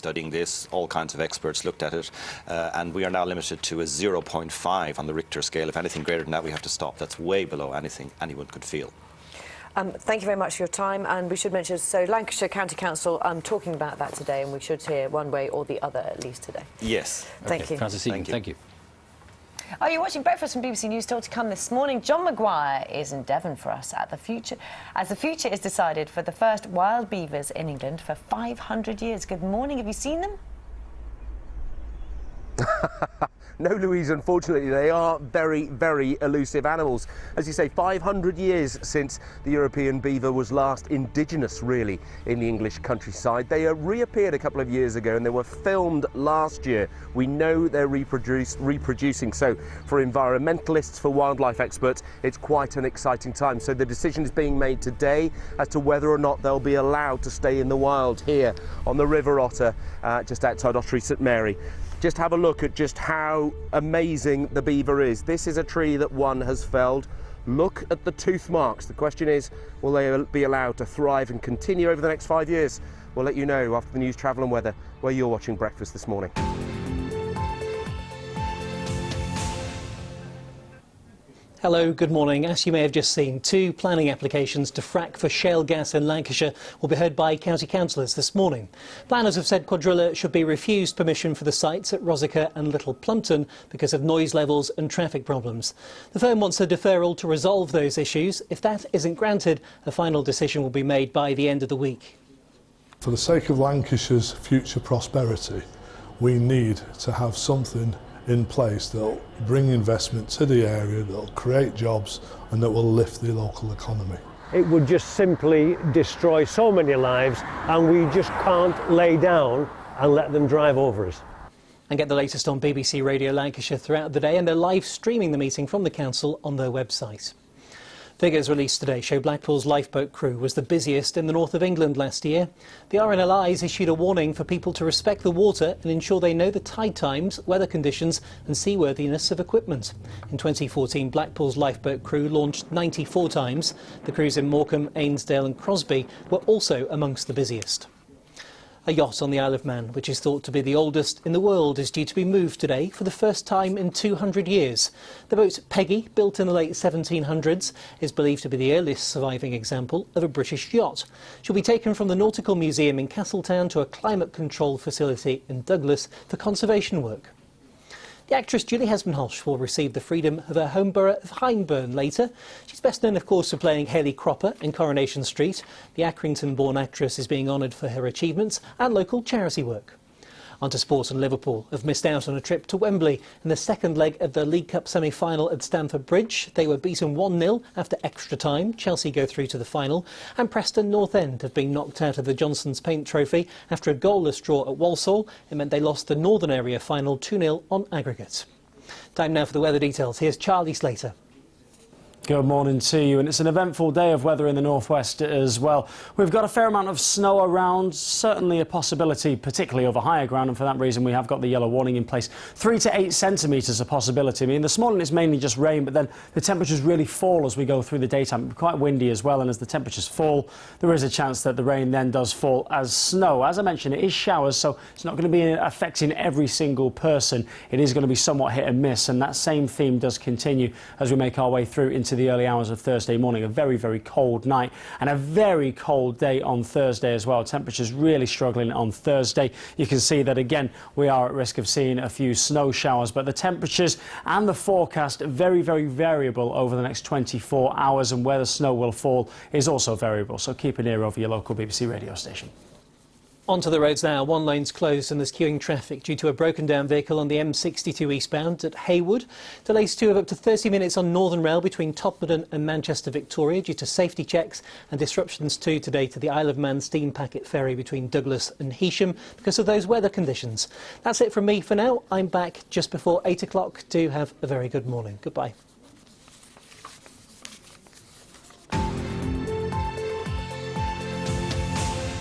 studying this. All kinds of experts looked at it, and we are now limited to a 0.5 on the Richter scale. If anything greater than that, we have to stop. That's way below anything anyone could feel. Thank you very much for your time, and we should mention, so Lancashire County Council talking about that today, and we should hear one way or the other at least today. Yes. Thank you. Francis Egan, thank you. Oh, you're watching Breakfast from BBC News. Still to come this morning, John Maguire is in Devon for us at the future, as the future is decided for the first wild beavers in England for 500 years. Good morning. Have you seen them? No, Louise, unfortunately, they are very, very elusive animals. As you say, 500 years since the European beaver was last indigenous, really, in the English countryside. They reappeared a couple of years ago and they were filmed last year. We know they're reproducing, so for environmentalists, for wildlife experts, it's quite an exciting time. So the decision is being made today as to whether or not they'll be allowed to stay in the wild here on the River Otter, just outside Ottery St Mary. Just have a look at just how amazing the beaver is. This is a tree that one has felled. Look at the tooth marks. The question is, will they be allowed to thrive and continue over the next 5 years? We'll let you know after the news, travel and weather, where you're watching Breakfast this morning. Hello, good morning. As you may have just seen, 2 planning applications to frack for shale gas in Lancashire will be heard by county councillors this morning. Planners have said Quadrilla should be refused permission for the sites at Rosica and Little Plumpton because of noise levels and traffic problems. The firm wants a deferral to resolve those issues. If that isn't granted, a final decision will be made by the end of the week. For the sake of Lancashire's future prosperity, we need to have something in place that will bring investment to the area, that will create jobs and that will lift the local economy. It would just simply destroy so many lives, and we just can't lay down and let them drive over us. And get the latest on BBC Radio Lancashire throughout the day, and they're live streaming the meeting from the council on their website. Figures released today show Blackpool's lifeboat crew was the busiest in the north of England last year. The RNLI has issued a warning for people to respect the water and ensure they know the tide times, weather conditions and seaworthiness of equipment. In 2014, Blackpool's lifeboat crew launched 94 times. The crews in Morecambe, Ainsdale and Crosby were also amongst the busiest. A yacht on the Isle of Man, which is thought to be the oldest in the world, is due to be moved today for the first time in 200 years. The boat Peggy, built in the late 1700s, is believed to be the earliest surviving example of a British yacht. She'll be taken from the Nautical Museum in Castletown to a climate control facility in Douglas for conservation work. The actress Julie Hesmondhalgh will receive the freedom of her home borough of Hyndburn later. She's best known, of course, for playing Hayley Cropper in Coronation Street. The Accrington-born actress is being honoured for her achievements and local charity work. On to sport, and Liverpool have missed out on a trip to Wembley in the second leg of the League Cup semi-final at Stamford Bridge. They were beaten 1-0 after extra time. Chelsea go through to the final, and Preston North End have been knocked out of the Johnson's Paint Trophy after a goalless draw at Walsall. It meant they lost the Northern Area final 2-0 on aggregate. Time now for the weather details. Here's Charlie Slater. Good morning to you, and it's an eventful day of weather in the northwest as well. We've got a fair amount of snow around, certainly a possibility, particularly over higher ground, and for that reason we have got the yellow warning in place. 3 to 8 centimetres a possibility. I mean, this morning it's mainly just rain, but then the temperatures really fall as we go through the daytime. It'll be quite windy as well, and as the temperatures fall, there is a chance that the rain then does fall as snow. As I mentioned, it is showers, so it's not going to be affecting every single person. It is going to be somewhat hit and miss, and that same theme does continue as we make our way through into the early hours of Thursday morning. A very, very cold night and a very cold day on Thursday as well. Temperatures really struggling on Thursday. You can see that again we are at risk of seeing a few snow showers, but the temperatures and the forecast very, very variable over the next 24 hours, and where the snow will fall is also variable, so keep an ear over your local BBC radio station. Onto the roads now. One lane's closed and there's queuing traffic due to a broken down vehicle on the M62 eastbound at Haywood. Delays too of up to 30 minutes on Northern Rail between Todmorden and Manchester Victoria due to safety checks, and disruptions too today to the Isle of Man steam packet ferry between Douglas and Heysham because of those weather conditions. That's it from me for now. I'm back just before 8 o'clock. Do have a very good morning. Goodbye.